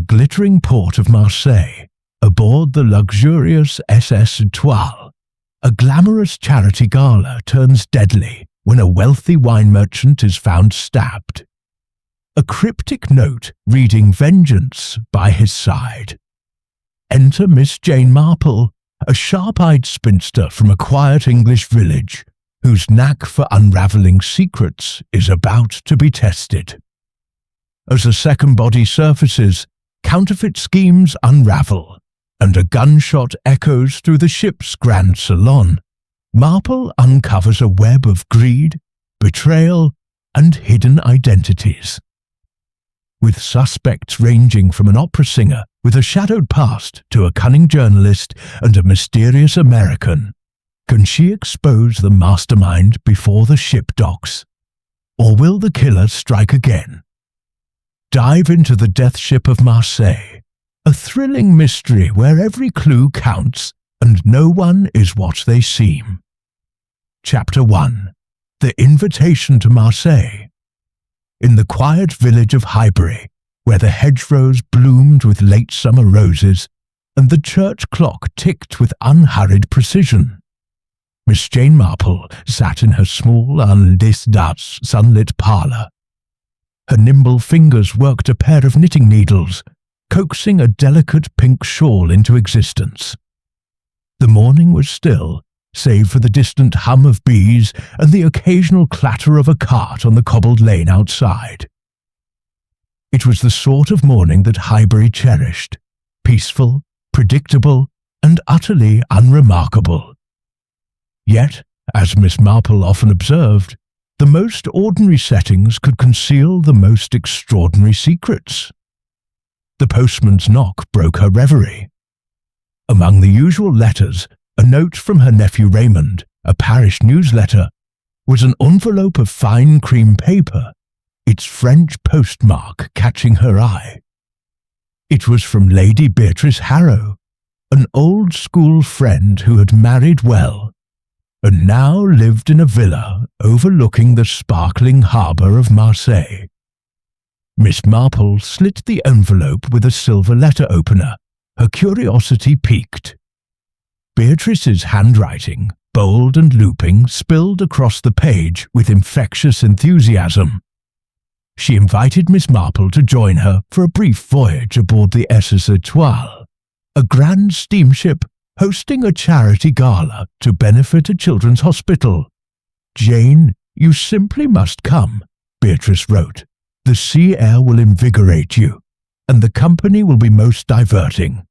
glittering port of Marseilles, aboard the luxurious SS Étoile, a glamorous charity gala turns deadly when a wealthy wine merchant is found stabbed. A cryptic note reading vengeance by his side. Enter Miss Jane Marple, a sharp-eyed spinster from a quiet English village, whose knack for unravelling secrets is about to be tested. As a second body surfaces, counterfeit schemes unravel, and a gunshot echoes through the ship's grand salon. Marple uncovers a web of greed, betrayal, and hidden identities. With suspects ranging from an opera singer with a shadowed past to a cunning journalist and a mysterious American, can she expose the mastermind before the ship docks? Or will the killer strike again? Dive into the death ship of Marseille, a thrilling mystery where every clue counts and no one is what they seem. Chapter 1. The Invitation to Marseille. In the quiet village of Highbury, where the hedgerows bloomed with late summer roses and the church clock ticked with unhurried precision, Miss Jane Marple sat in her small undisdust sunlit parlour. Her nimble fingers worked a pair of knitting needles, coaxing a delicate pink shawl into existence. The morning was still, save for the distant hum of bees and the occasional clatter of a cart on the cobbled lane outside. It was the sort of morning that Highbury cherished, peaceful, predictable, and utterly unremarkable. Yet, as Miss Marple often observed, the most ordinary settings could conceal the most extraordinary secrets. The postman's knock broke her reverie. Among the usual letters, a note from her nephew Raymond, a parish newsletter, was an envelope of fine cream paper, its French postmark catching her eye. It was from Lady Beatrice Harrow, an old-school friend who had married well, and now lived in a villa overlooking the sparkling harbour of Marseille. Miss Marple slit the envelope with a silver letter opener, her curiosity piqued. Beatrice's handwriting, bold and looping, spilled across the page with infectious enthusiasm. She invited Miss Marple to join her for a brief voyage aboard the SS Étoile, a grand steamship hosting a charity gala to benefit a children's hospital. "Jane, you simply must come," Beatrice wrote. "The sea air will invigorate you, and the company will be most diverting.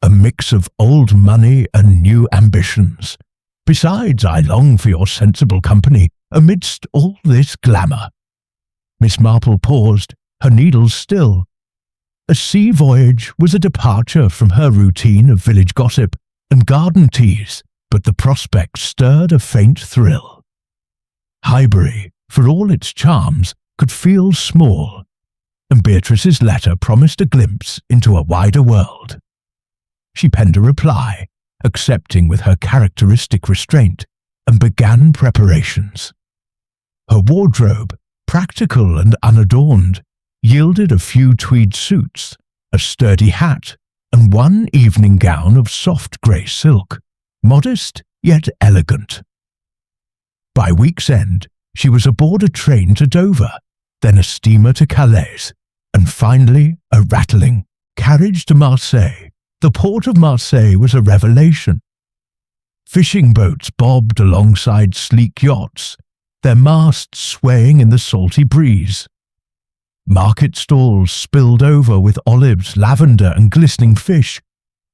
A mix of old money and new ambitions. Besides, I long for your sensible company amidst all this glamour." Miss Marple paused, her needles still. A sea voyage was a departure from her routine of village gossip and garden teas, but the prospect stirred a faint thrill. Highbury, for all its charms, could feel small, and Beatrice's letter promised a glimpse into a wider world. She penned a reply, accepting with her characteristic restraint, and began preparations. Her wardrobe, practical and unadorned, yielded a few tweed suits, a sturdy hat, and one evening gown of soft grey silk, modest yet elegant. By week's end, she was aboard a train to Dover, then a steamer to Calais, and finally a rattling carriage to Marseille. The port of Marseille was a revelation. Fishing boats bobbed alongside sleek yachts, their masts swaying in the salty breeze. Market stalls spilled over with olives, lavender, and glistening fish,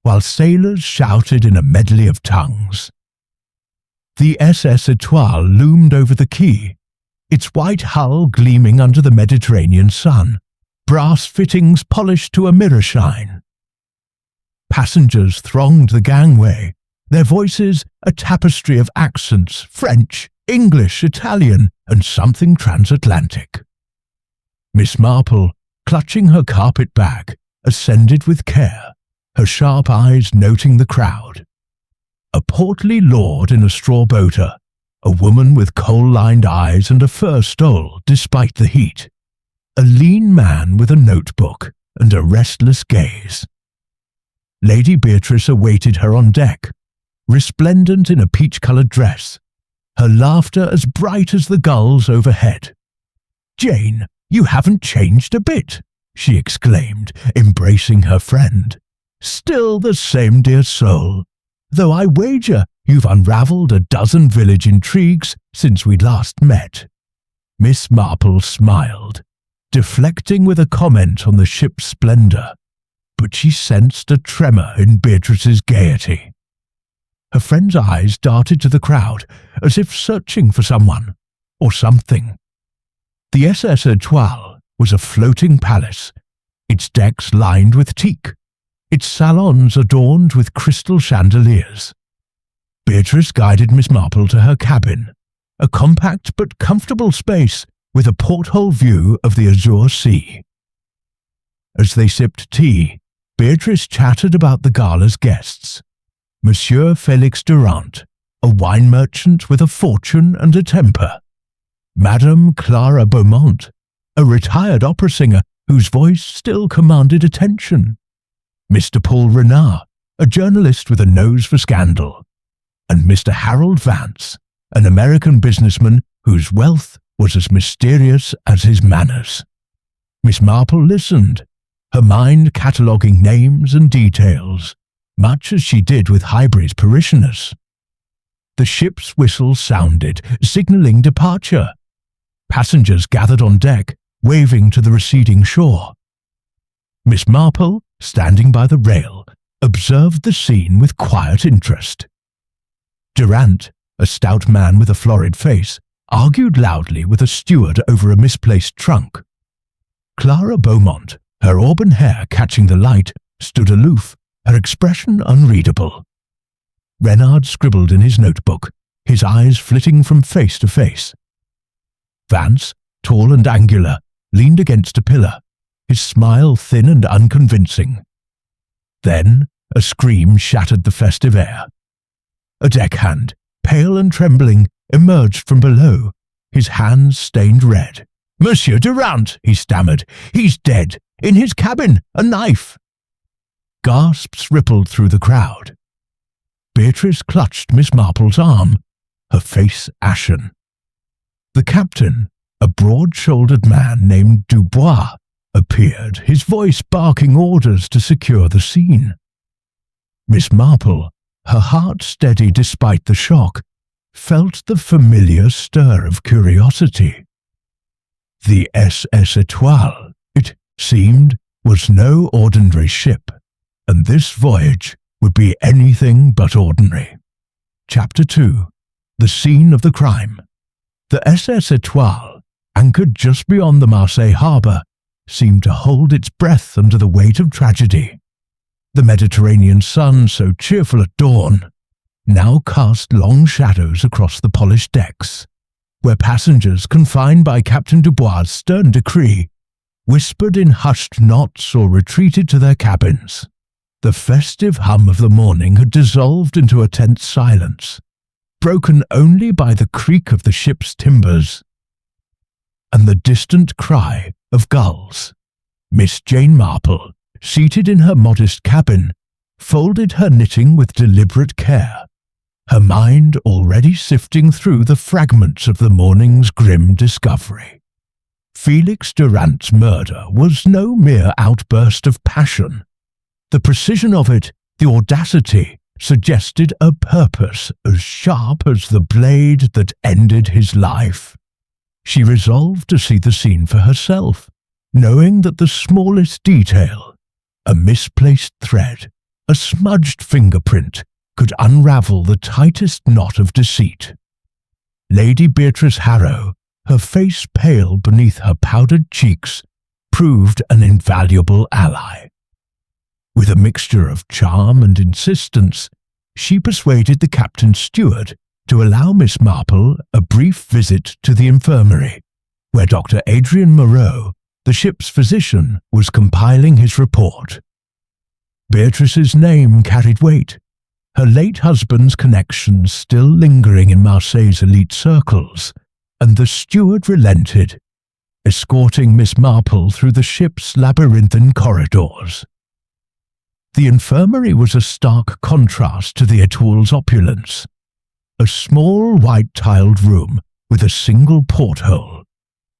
while sailors shouted in a medley of tongues. The SS Étoile loomed over the quay, its white hull gleaming under the Mediterranean sun, brass fittings polished to a mirror shine. Passengers thronged the gangway, their voices a tapestry of accents, French, English, Italian, and something transatlantic. Miss Marple, clutching her carpet bag, ascended with care, her sharp eyes noting the crowd. A portly lord in a straw boater, a woman with coal-lined eyes and a fur stole despite the heat, a lean man with a notebook, and a restless gaze. Lady Beatrice awaited her on deck, resplendent in a peach-coloured dress, her laughter as bright as the gulls overhead. "Jane, you haven't changed a bit," she exclaimed, embracing her friend. "Still the same dear soul, though I wager you've unravelled a dozen village intrigues since we last met." Miss Marple smiled, deflecting with a comment on the ship's splendour, but she sensed a tremor in Beatrice's gaiety. Her friend's eyes darted to the crowd, as if searching for someone, or something. The SS Étoile was a floating palace, its decks lined with teak, its salons adorned with crystal chandeliers. Beatrice guided Miss Marple to her cabin, a compact but comfortable space with a porthole view of the azure sea. As they sipped tea, Beatrice chattered about the gala's guests. Monsieur Félix Durand, a wine merchant with a fortune and a temper. Madame Clara Beaumont, a retired opera singer whose voice still commanded attention. Mr. Paul Renard, a journalist with a nose for scandal. And Mr. Harold Vance, an American businessman whose wealth was as mysterious as his manners. Miss Marple listened, her mind cataloguing names and details, much as she did with Highbury's parishioners. The ship's whistle sounded, signalling departure. Passengers gathered on deck, waving to the receding shore. Miss Marple, standing by the rail, observed the scene with quiet interest. Durant, a stout man with a florid face, argued loudly with a steward over a misplaced trunk. Clara Beaumont, her auburn hair catching the light, stood aloof, her expression unreadable. Renard scribbled in his notebook, his eyes flitting from face to face. Vance, tall and angular, leaned against a pillar, his smile thin and unconvincing. Then a scream shattered the festive air. A deckhand, pale and trembling, emerged from below, his hands stained red. "Monsieur Durand," he stammered. "He's dead. In his cabin. A knife." Gasps rippled through the crowd. Beatrice clutched Miss Marple's arm, her face ashen. The captain, a broad-shouldered man named Dubois, appeared, his voice barking orders to secure the scene. Miss Marple, her heart steady despite the shock, felt the familiar stir of curiosity. The SS Étoile, it seemed, was no ordinary ship, and this voyage would be anything but ordinary. Chapter 2. The Scene of the Crime. The SS Étoile, anchored just beyond the Marseilles harbour, seemed to hold its breath under the weight of tragedy. The Mediterranean sun, so cheerful at dawn, now cast long shadows across the polished decks, where passengers, confined by Captain Dubois' stern decree, whispered in hushed knots or retreated to their cabins. The festive hum of the morning had dissolved into a tense silence, broken only by the creak of the ship's timbers and the distant cry of gulls. Miss Jane Marple, seated in her modest cabin, folded her knitting with deliberate care, her mind already sifting through the fragments of the morning's grim discovery. Félix Durand's murder was no mere outburst of passion. The precision of it, the audacity, suggested a purpose as sharp as the blade that ended his life. She resolved to see the scene for herself, knowing that the smallest detail, a misplaced thread, a smudged fingerprint, could unravel the tightest knot of deceit. Lady Beatrice Harrow, her face pale beneath her powdered cheeks, proved an invaluable ally. With a mixture of charm and insistence, she persuaded the captain's steward to allow Miss Marple a brief visit to the infirmary, where Dr. Adrien Moreau, the ship's physician, was compiling his report. Beatrice's name carried weight, her late husband's connections still lingering in Marseille's elite circles, and the steward relented. escorting Miss Marple through the ship's labyrinthine corridors. The infirmary was a stark contrast to the Etoule's opulence. A small white-tiled room with a single porthole,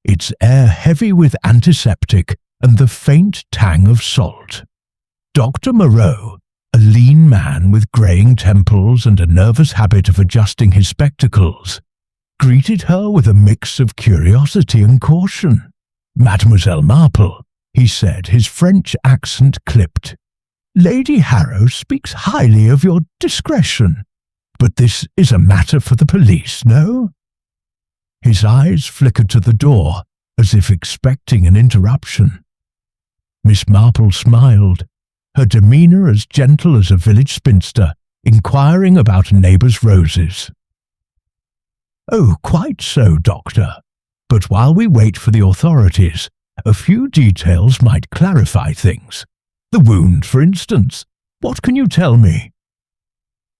its air heavy with antiseptic and the faint tang of salt. Dr. Moreau, a lean man with greying temples and a nervous habit of adjusting his spectacles, greeted her with a mix of curiosity and caution. "Mademoiselle Marple," he said, his French accent clipped. "Lady Harrow speaks highly of your discretion, but this is a matter for the police, no?" His eyes flickered to the door, as if expecting an interruption. Miss Marple smiled, her demeanour as gentle as a village spinster inquiring about a neighbour's roses. "Oh, quite so, Doctor. But while we wait for the authorities, a few details might clarify things. The wound, for instance. What can you tell me?"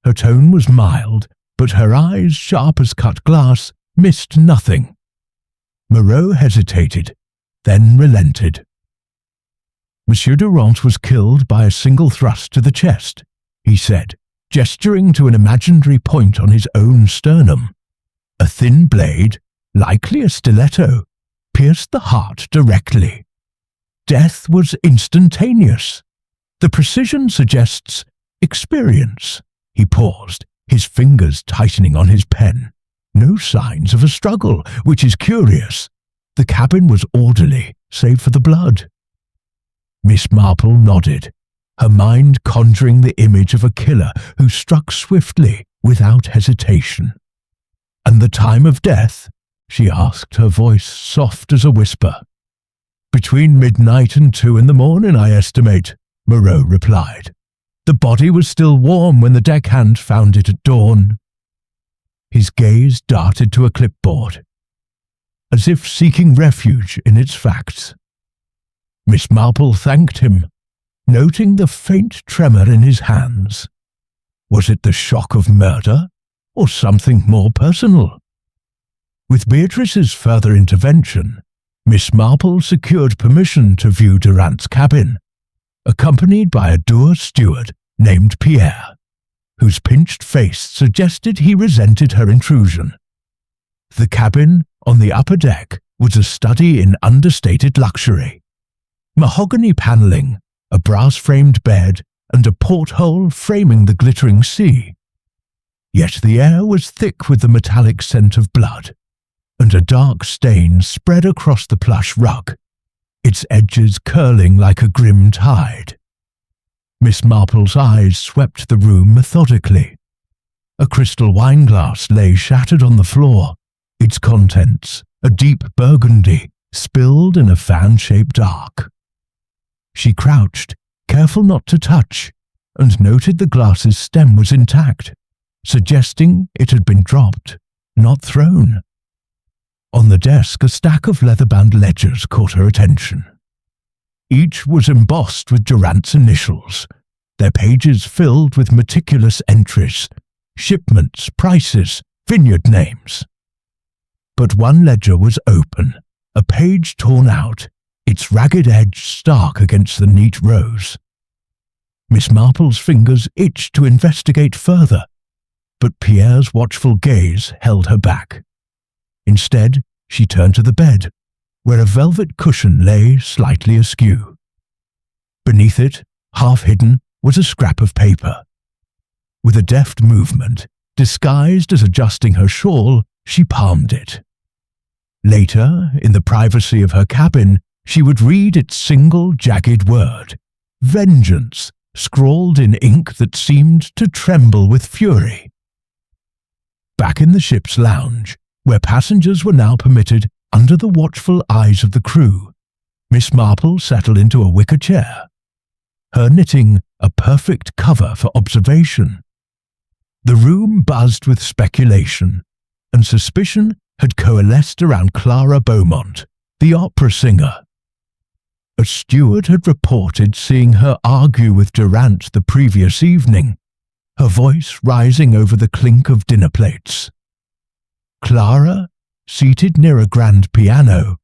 Her tone was mild, but her eyes, sharp as cut glass, missed nothing. Moreau hesitated, then relented. "Monsieur Durant was killed by a single thrust to the chest," he said, gesturing to an imaginary point on his own sternum. "A thin blade, likely a stiletto, pierced the heart directly. Death was instantaneous. The precision suggests experience." He paused, his fingers tightening on his pen. "No signs of a struggle, which is curious. The cabin was orderly, save for the blood." Miss Marple nodded, her mind conjuring the image of a killer who struck swiftly, without hesitation. "And the time of death?" she asked, her voice soft as a whisper. "Between midnight and 2 in the morning, I estimate," Moreau replied. "The body was still warm when the deckhand found it at dawn." His gaze darted to a clipboard, as if seeking refuge in its facts. Miss Marple thanked him, noting the faint tremor in his hands. Was it the shock of murder, or something more personal? With Beatrice's further intervention, Miss Marple secured permission to view Durant's cabin, accompanied by a dour steward named Pierre, whose pinched face suggested he resented her intrusion. The cabin, on the upper deck, was a study in understated luxury. Mahogany panelling, a brass-framed bed, and a porthole framing the glittering sea. Yet the air was thick with the metallic scent of blood, and a dark stain spread across the plush rug, its edges curling like a grim tide. Miss Marple's eyes swept the room methodically. A crystal wineglass lay shattered on the floor, its contents, a deep burgundy, spilled in a fan-shaped arc. She crouched, careful not to touch, and noted the glass's stem was intact, suggesting it had been dropped, not thrown. On the desk, a stack of leather-bound ledgers caught her attention. Each was embossed with Durant's initials, their pages filled with meticulous entries, shipments, prices, vineyard names. But one ledger was open, a page torn out, its ragged edge stark against the neat rows. Miss Marple's fingers itched to investigate further, but Pierre's watchful gaze held her back. Instead, she turned to the bed, where a velvet cushion lay slightly askew. Beneath it, half hidden, was a scrap of paper. With a deft movement, disguised as adjusting her shawl, she palmed it. Later, in the privacy of her cabin, she would read its single jagged word, vengeance, scrawled in ink that seemed to tremble with fury. Back in the ship's lounge, where passengers were now permitted under the watchful eyes of the crew, Miss Marple settled into a wicker chair, her knitting a perfect cover for observation. The room buzzed with speculation, and suspicion had coalesced around Clara Beaumont, the opera singer. A steward had reported seeing her argue with Durant the previous evening, her voice rising over the clink of dinner plates. Clara, seated near a grand piano,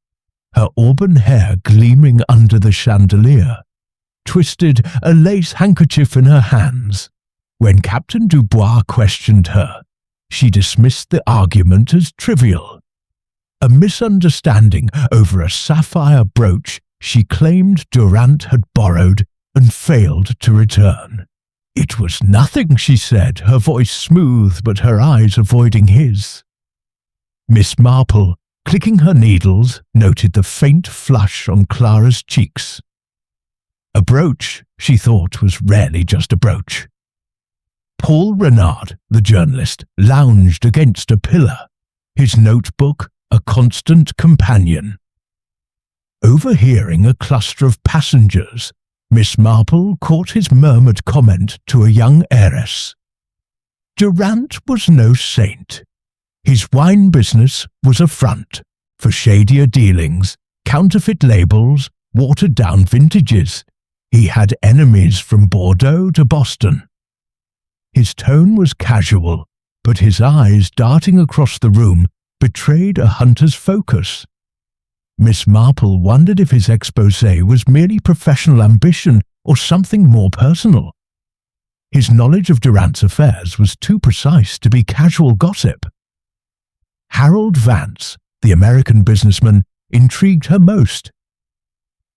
her auburn hair gleaming under the chandelier, twisted a lace handkerchief in her hands. When Captain Dubois questioned her, she dismissed the argument as trivial. A misunderstanding over a sapphire brooch she claimed Durant had borrowed and failed to return. It was nothing, she said, her voice smooth but her eyes avoiding his. Miss Marple, clicking her needles, noted the faint flush on Clara's cheeks. A brooch, she thought, was rarely just a brooch. Paul Renard, the journalist, lounged against a pillar, his notebook a constant companion. Overhearing a cluster of passengers, Miss Marple caught his murmured comment to a young heiress. Durant was no saint. His wine business was a front for shadier dealings, counterfeit labels, watered-down vintages. He had enemies from Bordeaux to Boston. His tone was casual, but his eyes darting across the room betrayed a hunter's focus. Miss Marple wondered if his exposé was merely professional ambition or something more personal. His knowledge of Durant's affairs was too precise to be casual gossip. Harold Vance, the American businessman, intrigued her most.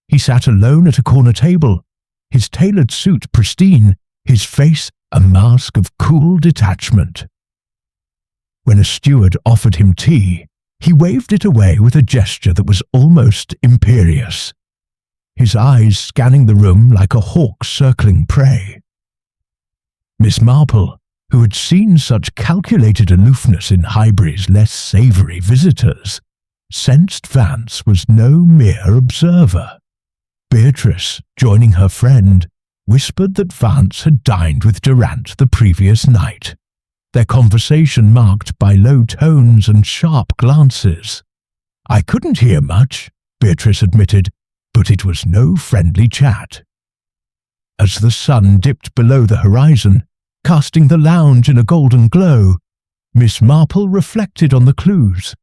He sat alone at a corner table, his tailored suit pristine, his face a mask of cool detachment. When a steward offered him tea, he waved it away with a gesture that was almost imperious, his eyes scanning the room like a hawk circling prey. Miss Marple, who had seen such calculated aloofness in Highbury's less savoury visitors, sensed Vance was no mere observer. Beatrice, joining her friend, whispered that Vance had dined with Durant the previous night, their conversation marked by low tones and sharp glances. I couldn't hear much, Beatrice admitted, but it was no friendly chat. As the sun dipped below the horizon, casting the lounge in a golden glow, Miss Marple reflected on the clues.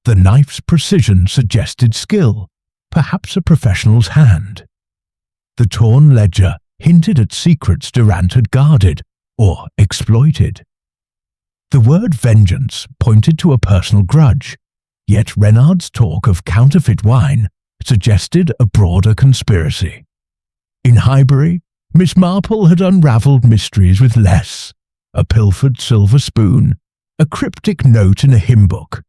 The knife's precision suggested skill, perhaps a professional's hand. The torn ledger hinted at secrets Durant had guarded or exploited. The word vengeance pointed to a personal grudge, yet Renard's talk of counterfeit wine suggested a broader conspiracy. In Highbury, Miss Marple had unravelled mysteries with less, a pilfered silver spoon, a cryptic note in a hymn book,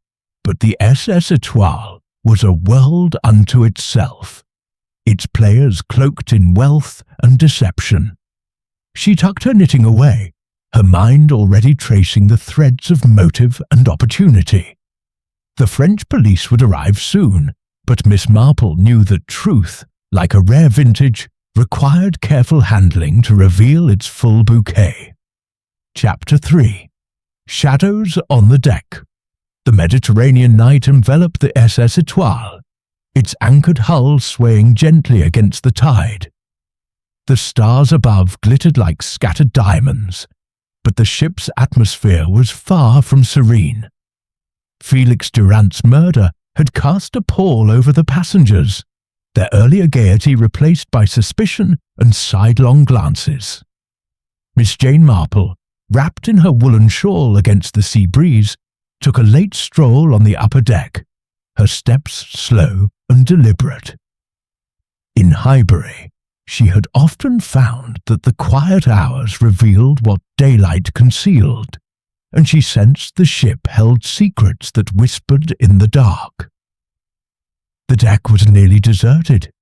but the SS Étoile was a world unto itself, its players cloaked in wealth and deception. She tucked her knitting away, her mind already tracing the threads of motive and opportunity. The French police would arrive soon, but Miss Marple knew that truth, like a rare vintage, required careful handling to reveal its full bouquet. Chapter 3. Shadows on the Deck. The Mediterranean night enveloped the SS Étoile, its anchored hull swaying gently against the tide. The stars above glittered like scattered diamonds, but the ship's atmosphere was far from serene. Felix Durant's murder had cast a pall over the passengers, their earlier gaiety replaced by suspicion and sidelong glances. Miss Jane Marple, wrapped in her woolen shawl against the sea breeze, took a late stroll on the upper deck, her steps slow and deliberate. In Highbury, she had often found that the quiet hours revealed what daylight concealed, and she sensed the ship held secrets that whispered in the dark. The deck was nearly deserted,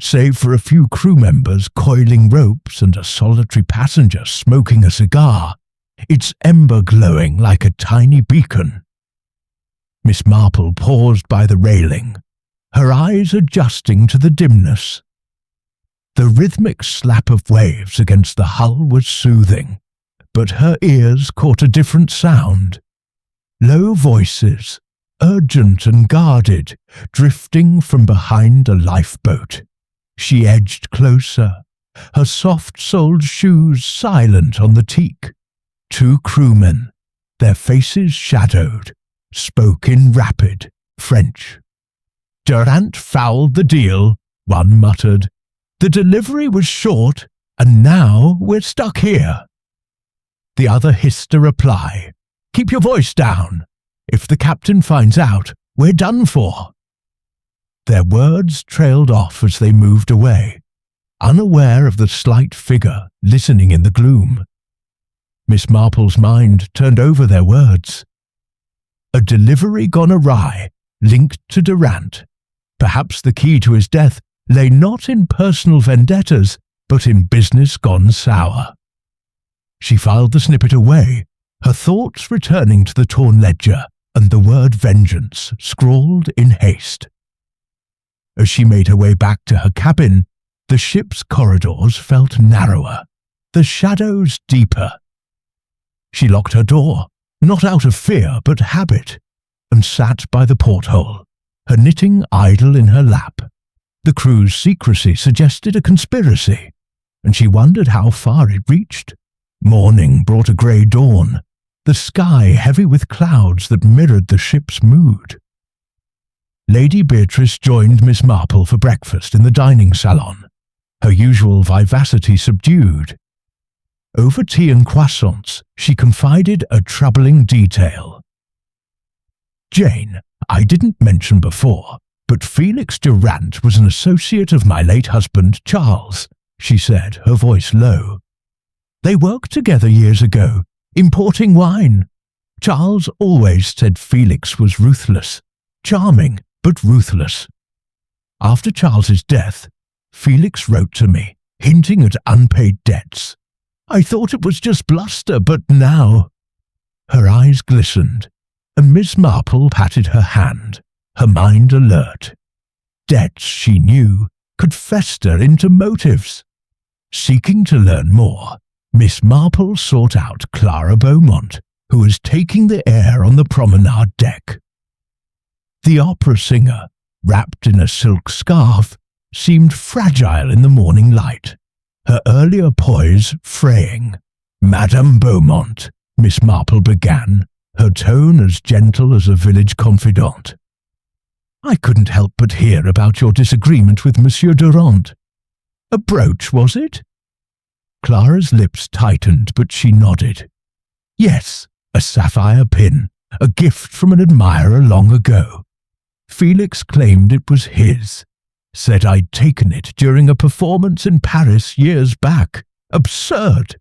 save for a few crew members coiling ropes and a solitary passenger smoking a cigar, its ember glowing like a tiny beacon. Miss Marple paused by the railing, her eyes adjusting to the dimness. The rhythmic slap of waves against the hull was soothing, but her ears caught a different sound. Low voices, urgent and guarded, drifting from behind a lifeboat. She edged closer, her soft-soled shoes silent on the teak. Two crewmen, their faces shadowed, spoke in rapid French. Durant fouled the deal, one muttered. The delivery was short, and now we're stuck here. The other hissed a reply. Keep your voice down. If the captain finds out, we're done for. Their words trailed off as they moved away, unaware of the slight figure listening in the gloom. Miss Marple's mind turned over their words. A delivery gone awry, linked to Durant. Perhaps the key to his death lay not in personal vendettas, but in business gone sour. She filed the snippet away, her thoughts returning to the torn ledger and the word vengeance scrawled in haste. As she made her way back to her cabin, the ship's corridors felt narrower, the shadows deeper. She locked her door, not out of fear but habit, and sat by the porthole, her knitting idle in her lap. The crew's secrecy suggested a conspiracy, and she wondered how far it reached. Morning brought a grey dawn, the sky heavy with clouds that mirrored the ship's mood. Lady Beatrice joined Miss Marple for breakfast in the dining salon, her usual vivacity subdued. Over tea and croissants, she confided a troubling detail. Jane, I didn't mention before, but Felix Durant was an associate of my late husband, Charles, she said, her voice low. They worked together years ago, importing wine. Charles always said Felix was ruthless, charming, but ruthless. After Charles's death, Felix wrote to me, hinting at unpaid debts. I thought it was just bluster, but now... Her eyes glistened, and Miss Marple patted her hand, her mind alert. Debts, she knew, could fester into motives. Seeking to learn more, Miss Marple sought out Clara Beaumont, who was taking the air on the promenade deck. The opera singer, wrapped in a silk scarf, seemed fragile in the morning light, her earlier poise fraying. Madame Beaumont, Miss Marple began, her tone as gentle as a village confidante. I couldn't help but hear about your disagreement with Monsieur Durant. A brooch, was it? Clara's lips tightened, but she nodded. Yes, a sapphire pin, a gift from an admirer long ago. Felix claimed it was his, said I'd taken it during a performance in Paris years back. Absurd!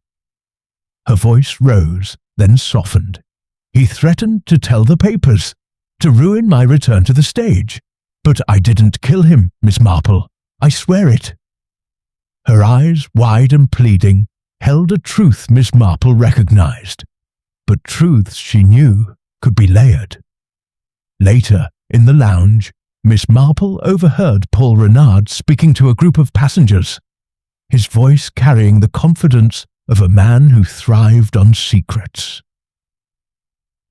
Her voice rose, then softened. He threatened to tell the papers, to ruin my return to the stage. But I didn't kill him, Miss Marple. I swear it. Her eyes, wide and pleading, held a truth Miss Marple recognized. But truths she knew could be layered. Later, in the lounge, Miss Marple overheard Paul Renard speaking to a group of passengers, his voice carrying the confidence of a man who thrived on secrets.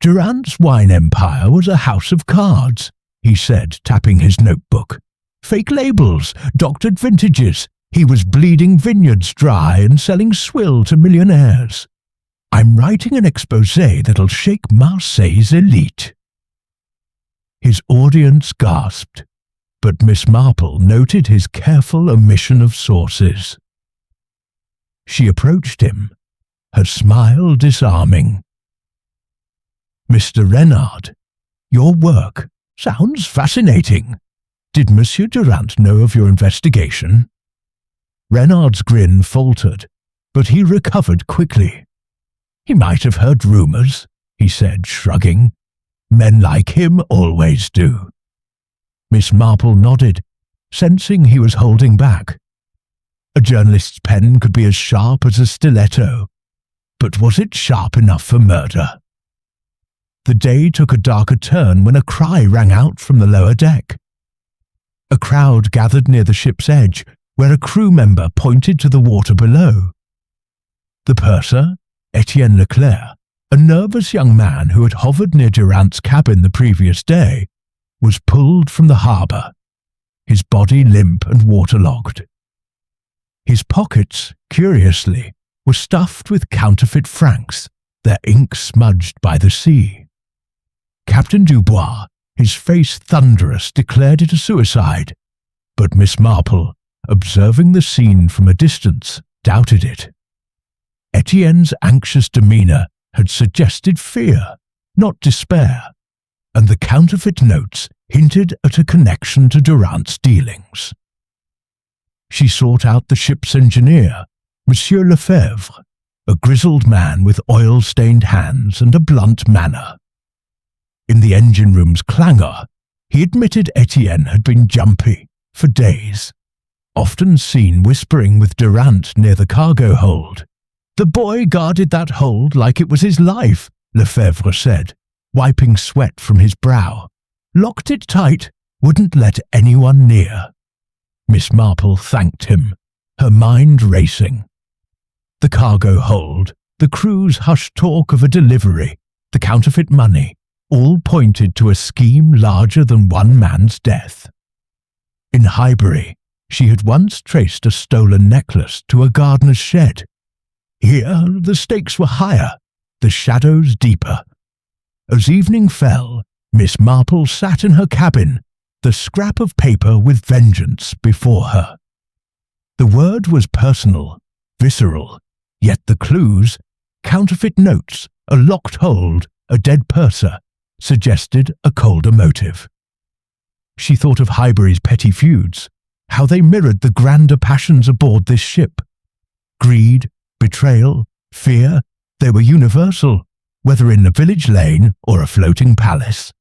Durant's wine empire was a house of cards, he said, tapping his notebook. Fake labels, doctored vintages. He was bleeding vineyards dry and selling swill to millionaires. I'm writing an exposé that'll shake Marseilles' elite. His audience gasped, but Miss Marple noted his careful omission of sources. She approached him, her smile disarming. Mr. Renard, your work sounds fascinating. Did Monsieur Durant know of your investigation? Renard's grin faltered, but he recovered quickly. He might have heard rumors, he said, shrugging. Men like him always do. Miss Marple nodded, sensing he was holding back. A journalist's pen could be as sharp as a stiletto, but was it sharp enough for murder? The day took a darker turn when a cry rang out from the lower deck. A crowd gathered near the ship's edge, where a crew member pointed to the water below. The purser, Etienne Leclerc, a nervous young man who had hovered near Durant's cabin the previous day, was pulled from the harbour, his body limp and waterlogged. His pockets, curiously, were stuffed with counterfeit francs, their ink smudged by the sea. Captain Dubois, his face thunderous, declared it a suicide, but Miss Marple, observing the scene from a distance, doubted it. Etienne's anxious demeanour had suggested fear, not despair, and the counterfeit notes hinted at a connection to Durant's dealings. She sought out the ship's engineer, Monsieur Lefebvre, a grizzled man with oil-stained hands and a blunt manner. In the engine room's clangour, he admitted Etienne had been jumpy for days, often seen whispering with Durant near the cargo hold. "The boy guarded that hold like it was his life," Lefebvre said, wiping sweat from his brow. "Locked it tight, wouldn't let anyone near." Miss Marple thanked him, her mind racing. The cargo hold, the crew's hushed talk of a delivery, the counterfeit money, all pointed to a scheme larger than one man's death. In Highbury, she had once traced a stolen necklace to a gardener's shed. Here the stakes were higher, the shadows deeper. As evening fell, Miss Marple sat in her cabin, the scrap of paper with vengeance before her. The word was personal, visceral, yet the clues, counterfeit notes, a locked hold, a dead purser, suggested a colder motive. She thought of Highbury's petty feuds, how they mirrored the grander passions aboard this ship. Greed, betrayal, fear, they were universal, whether in a village lane or a floating palace.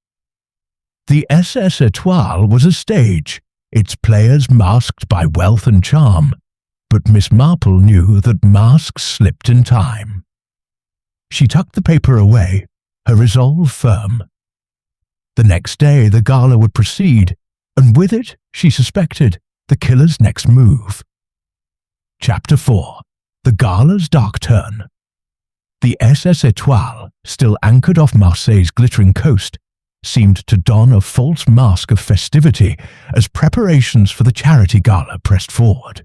The SS Étoile was a stage, its players masked by wealth and charm, but Miss Marple knew that masks slipped in time. She tucked the paper away, her resolve firm. The next day the gala would proceed, and with it, she suspected, the killer's next move. Chapter 4. The gala's dark turn. The SS Étoile, still anchored off Marseilles' glittering coast, seemed to don a false mask of festivity as preparations for the charity gala pressed forward.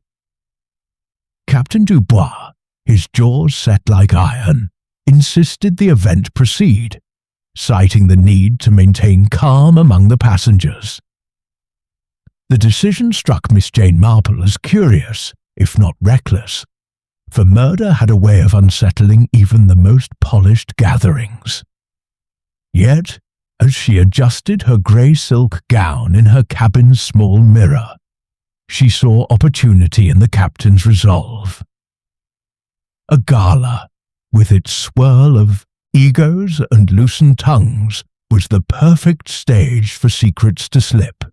Captain Dubois, his jaws set like iron, insisted the event proceed, citing the need to maintain calm among the passengers. The decision struck Miss Jane Marple as curious, if not reckless, for murder had a way of unsettling even the most polished gatherings. Yet, as she adjusted her grey silk gown in her cabin's small mirror, she saw opportunity in the captain's resolve. A gala, with its swirl of egos and loosened tongues, was the perfect stage for secrets to slip.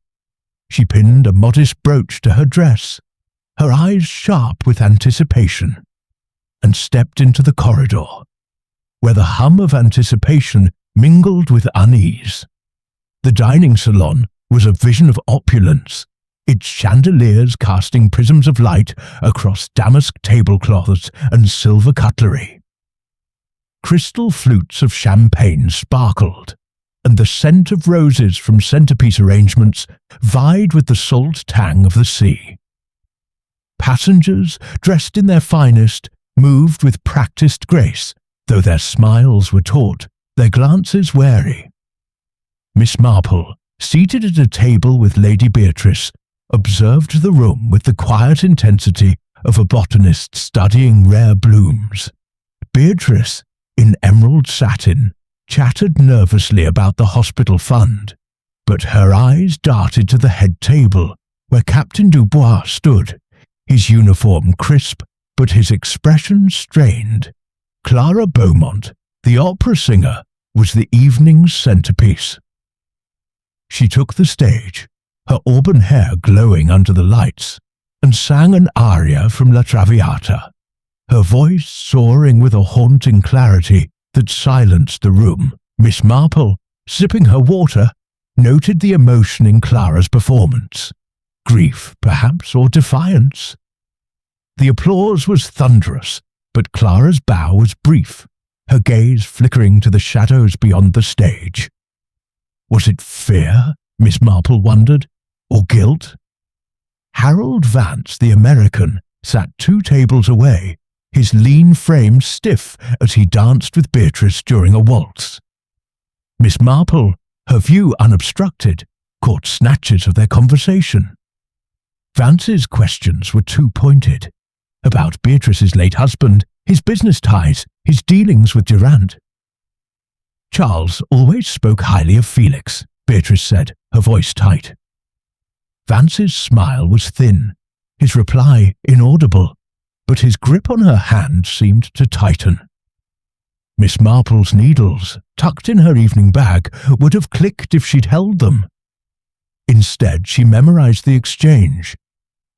She pinned a modest brooch to her dress, her eyes sharp with anticipation, and stepped into the corridor, where the hum of anticipation mingled with unease. The dining salon was a vision of opulence, its chandeliers casting prisms of light across damask tablecloths and silver cutlery. Crystal flutes of champagne sparkled, and the scent of roses from centerpiece arrangements vied with the salt tang of the sea. Passengers, dressed in their finest, moved with practiced grace, though their smiles were taut, their glances wary. Miss Marple, seated at a table with Lady Beatrice, observed the room with the quiet intensity of a botanist studying rare blooms. Beatrice, in emerald satin, chattered nervously about the hospital fund, but her eyes darted to the head table, where Captain Dubois stood, his uniform crisp, but his expression strained. Clara Beaumont, the opera singer, was the evening's centerpiece. She took the stage, her auburn hair glowing under the lights, and sang an aria from La Traviata, her voice soaring with a haunting clarity that silenced the room. Miss Marple, sipping her water, noted the emotion in Clara's performance. Grief, perhaps, or defiance. The applause was thunderous, but Clara's bow was brief, her gaze flickering to the shadows beyond the stage. Was it fear, Miss Marple wondered, or guilt? Harold Vance, the American, sat 2 tables away, his lean frame stiff as he danced with Beatrice during a waltz. Miss Marple, her view unobstructed, caught snatches of their conversation. Vance's questions were too pointed, about Beatrice's late husband, his business ties, his dealings with Durant. Charles always spoke highly of Felix, Beatrice said, her voice tight. Vance's smile was thin, his reply inaudible, but his grip on her hand seemed to tighten. Miss Marple's needles, tucked in her evening bag, would have clicked if she'd held them. Instead, she memorized the exchange,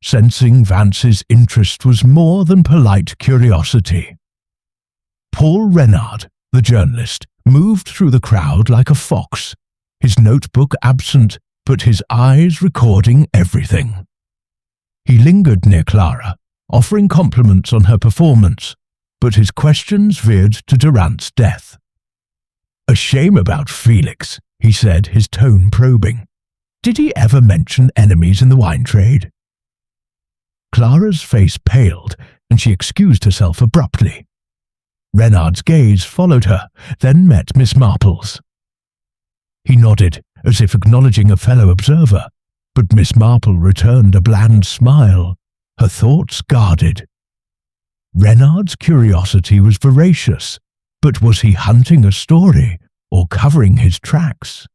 sensing Vance's interest was more than polite curiosity. Paul Renard, the journalist, moved through the crowd like a fox, his notebook absent, but his eyes recording everything. He lingered near Clara, offering compliments on her performance, but his questions veered to Durant's death. "A shame about Felix," he said, his tone probing. "Did he ever mention enemies in the wine trade?" Clara's face paled, and she excused herself abruptly. Renard's gaze followed her, then met Miss Marple's. He nodded, as if acknowledging a fellow observer, but Miss Marple returned a bland smile, her thoughts guarded. Renard's curiosity was voracious, but was he hunting a story or covering his tracks?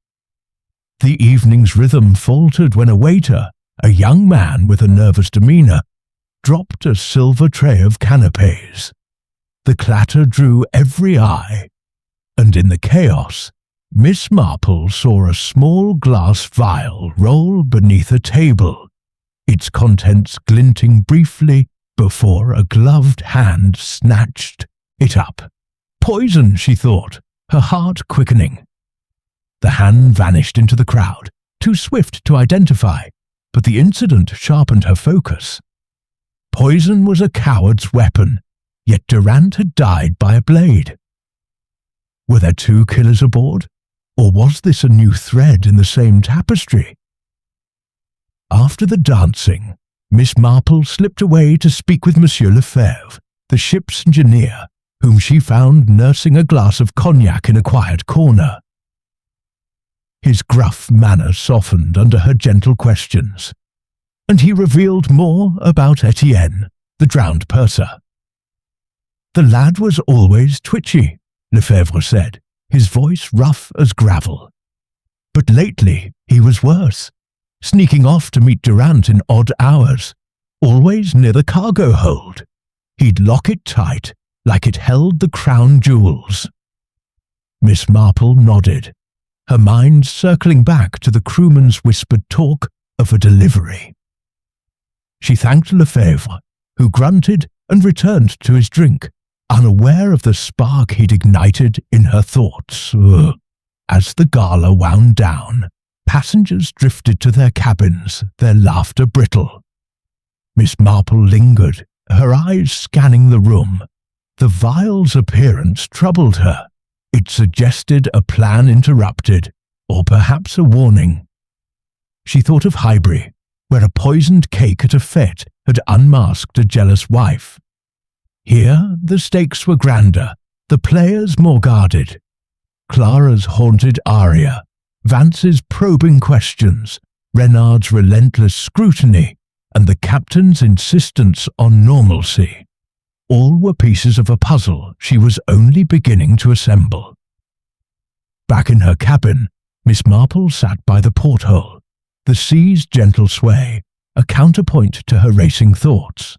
The evening's rhythm faltered when a waiter, a young man with a nervous demeanour, dropped a silver tray of canapés. The clatter drew every eye, and in the chaos, Miss Marple saw a small glass vial roll beneath a table, its contents glinting briefly before a gloved hand snatched it up. Poison, she thought, her heart quickening. The hand vanished into the crowd, too swift to identify, but the incident sharpened her focus. Poison was a coward's weapon, yet Durant had died by a blade. Were there two killers aboard, or was this a new thread in the same tapestry? After the dancing, Miss Marple slipped away to speak with Monsieur Lefebvre, the ship's engineer, whom she found nursing a glass of cognac in a quiet corner. His gruff manner softened under her gentle questions, and he revealed more about Etienne, the drowned purser. "The lad was always twitchy," Lefebvre said, his voice rough as gravel. "But lately he was worse, sneaking off to meet Durant in odd hours, always near the cargo hold. He'd lock it tight, like it held the crown jewels." Miss Marple nodded, her mind circling back to the crewman's whispered talk of a delivery. She thanked Lefebvre, who grunted and returned to his drink, unaware of the spark he'd ignited in her thoughts. As the gala wound down, passengers drifted to their cabins, their laughter brittle. Miss Marple lingered, her eyes scanning the room. The vial's appearance troubled her. It suggested a plan interrupted, or perhaps a warning. She thought of Highbury, where a poisoned cake at a fete had unmasked a jealous wife. Here the stakes were grander, the players more guarded. Clara's haunted aria, Vance's probing questions, Renard's relentless scrutiny, and the captain's insistence on normalcy. All were pieces of a puzzle she was only beginning to assemble. Back in her cabin, Miss Marple sat by the porthole, the sea's gentle sway, a counterpoint to her racing thoughts.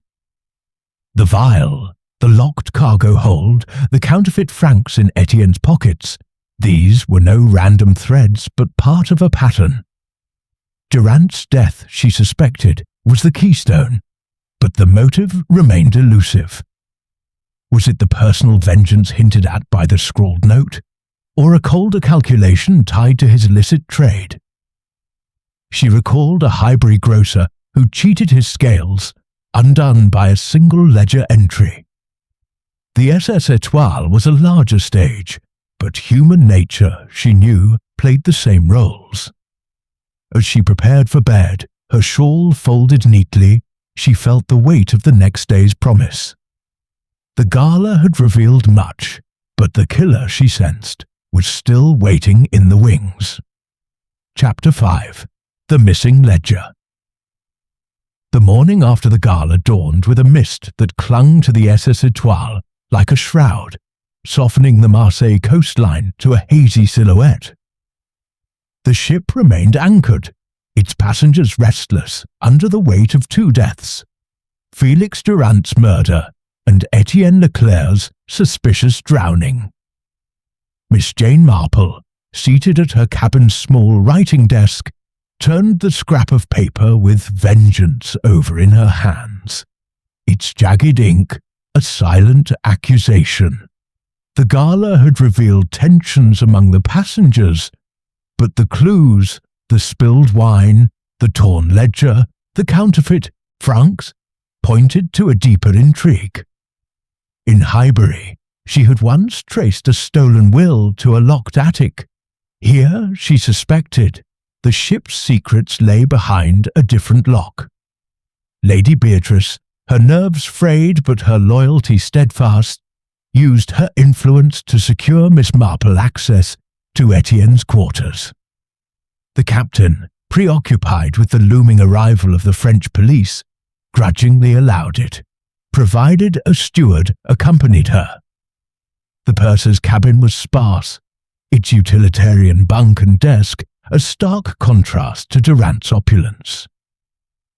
The vial, the locked cargo hold, the counterfeit francs in Etienne's pockets, these were no random threads but part of a pattern. Durant's death, she suspected, was the keystone, but the motive remained elusive. Was it the personal vengeance hinted at by the scrawled note, or a colder calculation tied to his illicit trade? She recalled a Highbury grocer who cheated his scales, undone by a single ledger entry. The SS Étoile was a larger stage, but human nature, she knew, played the same roles. As she prepared for bed, her shawl folded neatly, she felt the weight of the next day's promise. The gala had revealed much, but the killer, she sensed, was still waiting in the wings. Chapter 5. The Missing Ledger. The morning after the gala dawned with a mist that clung to the SS Étoile like a shroud, softening the Marseilles coastline to a hazy silhouette. The ship remained anchored, its passengers restless under the weight of two deaths: Felix Durant's murder and Etienne Leclerc's suspicious drowning. Miss Jane Marple, seated at her cabin's small writing desk, turned the scrap of paper with vengeance over in her hands, its jagged ink a silent accusation. The gala had revealed tensions among the passengers, but the clues, the spilled wine, the torn ledger, the counterfeit francs, pointed to a deeper intrigue. In Highbury, she had once traced a stolen will to a locked attic. Here, she suspected, the ship's secrets lay behind a different lock. Lady Beatrice, her nerves frayed but her loyalty steadfast, used her influence to secure Miss Marple access to Etienne's quarters. The captain, preoccupied with the looming arrival of the French police, grudgingly allowed it, provided a steward accompanied her. The purser's cabin was sparse, its utilitarian bunk and desk a stark contrast to Durant's opulence.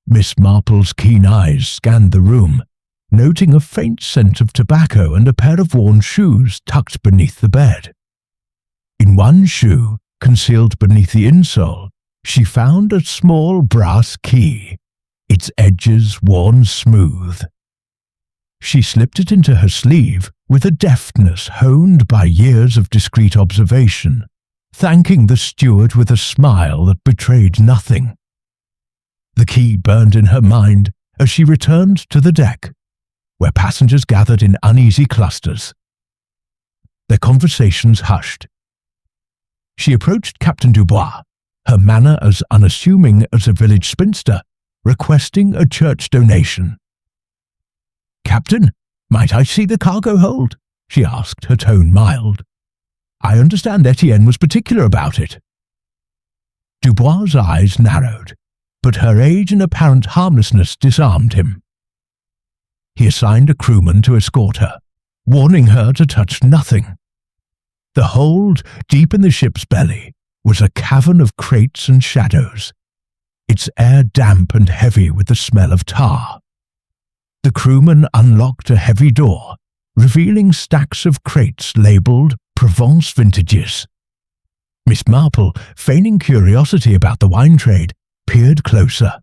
Miss Marple's keen eyes scanned the room, noting a faint scent of tobacco and a pair of worn shoes tucked beneath the bed. In one shoe, concealed beneath the insole, she found a small brass key, its edges worn smooth. She slipped it into her sleeve with a deftness honed by years of discreet observation, thanking the steward with a smile that betrayed nothing. The key burned in her mind as she returned to the deck, where passengers gathered in uneasy clusters. Their conversations hushed. She approached Captain Dubois, her manner as unassuming as a village spinster, requesting a church donation. "Captain, might I see the cargo hold?" she asked, her tone mild. "I understand Etienne was particular about it." Dubois' eyes narrowed, but her age and apparent harmlessness disarmed him. He assigned a crewman to escort her, warning her to touch nothing. The hold, deep in the ship's belly, was a cavern of crates and shadows, its air damp and heavy with the smell of tar. The crewman unlocked a heavy door, revealing stacks of crates labelled Provence vintages. Miss Marple, feigning curiosity about the wine trade, peered closer.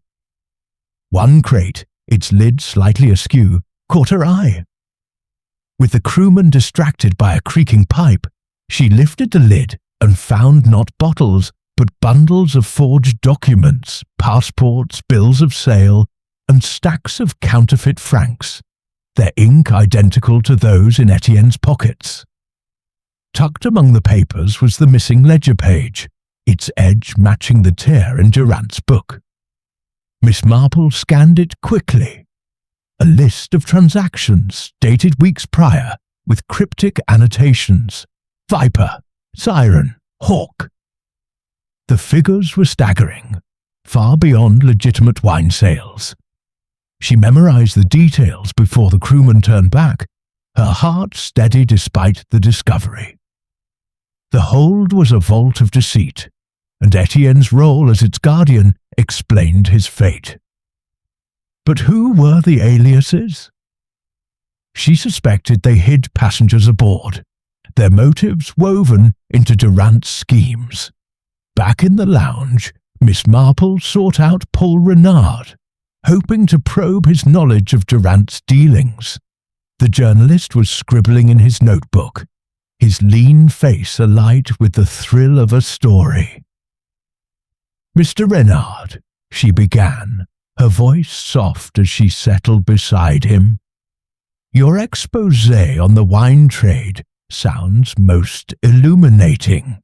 One crate, its lid slightly askew, caught her eye. With the crewman distracted by a creaking pipe, she lifted the lid and found not bottles, but bundles of forged documents, passports, bills of sale, and stacks of counterfeit francs, their ink identical to those in Etienne's pockets. Tucked among the papers was the missing ledger page, its edge matching the tear in Durant's book. Miss Marple scanned it quickly. A list of transactions dated weeks prior, with cryptic annotations: Viper, Siren, Hawk. The figures were staggering, far beyond legitimate wine sales. She memorized the details before the crewman turned back, her heart steady despite the discovery. The hold was a vault of deceit, and Etienne's role as its guardian explained his fate. But who were the aliases? She suspected they hid passengers aboard, their motives woven into Durant's schemes. Back in the lounge, Miss Marple sought out Paul Renard, hoping to probe his knowledge of Durant's dealings. The journalist was scribbling in his notebook, his lean face alight with the thrill of a story. "Mr. Renard," she began, her voice soft as she settled beside him, "your exposé on the wine trade sounds most illuminating.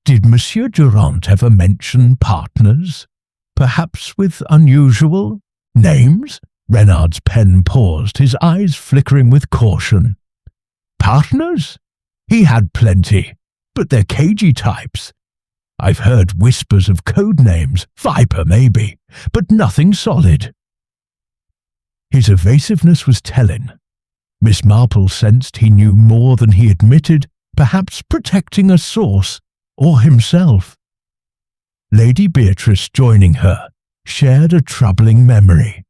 Did Monsieur Durant ever mention partners? Perhaps with unusual names?" Renard's pen paused, his eyes flickering with caution. "Partners? He had plenty, but they're cagey types. I've heard whispers of code names, Viper maybe, but nothing solid." His evasiveness was telling. Miss Marple sensed he knew more than he admitted, perhaps protecting a source, or himself. Lady Beatrice, joining her, shared a troubling memory.